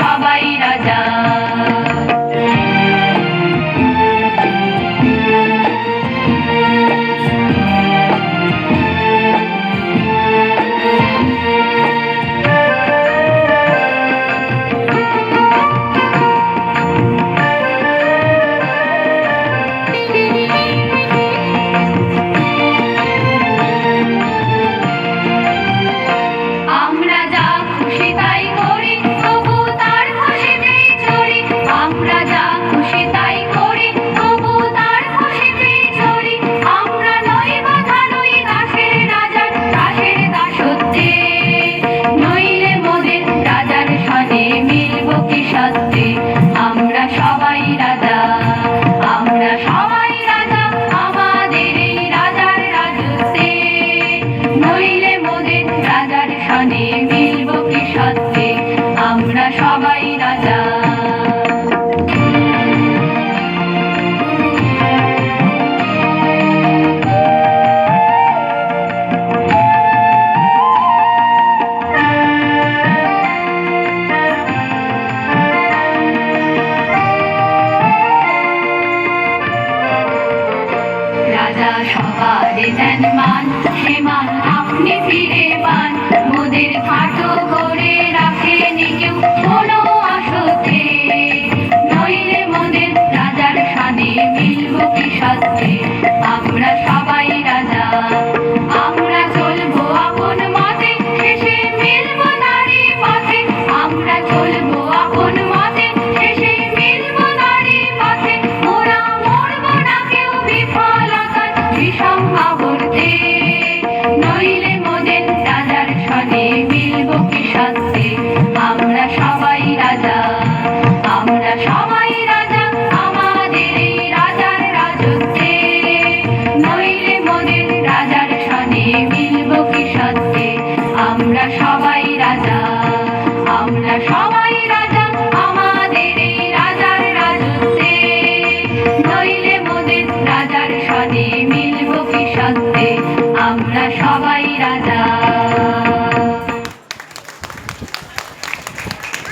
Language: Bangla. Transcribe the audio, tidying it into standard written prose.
সবাই রাজা। আমরা সবাই রাজা, আমরা সবাই রাজা আমাদের এই রাজার রাজত্বে। নইলে মোদের রাজার সনে মিলব কি সত্যে, আমরা সবাই রাজা। রাজা সবারে দেন মান, সে মান আপনি ফিরে পান। মোদের খাটো করে রাখেনি কেউ কোনো আসতে। নইলে মোদের রাজার সানে মিলব কি সত্যে, আমরা সবাই রাজা। আমরা চলবো আপন মতে, শেষে মিলব নারী পথে। আমরা চলবো আপন মতে, শেষে মিলব নারী পথে। মোরা মরব না কেউ বিফলতার বিষম আবর্তে। নইলে মোদের রাজার সনে মিলব কি সত্যে, আমরা সবাই রাজা, আমরা সবাই রাজা আমাদের এই রাজার রাজত্বে। নইলে মোদের রাজার সনে মিলব কি সত্যে, আমরা সবাই রাজা, আমরা সবাই রাজা আমাদের এই রাজার রাজত্বে। নইলে মোদের রাজার সনে মিলব কি সত্যে, আমরা সবাই রাজা।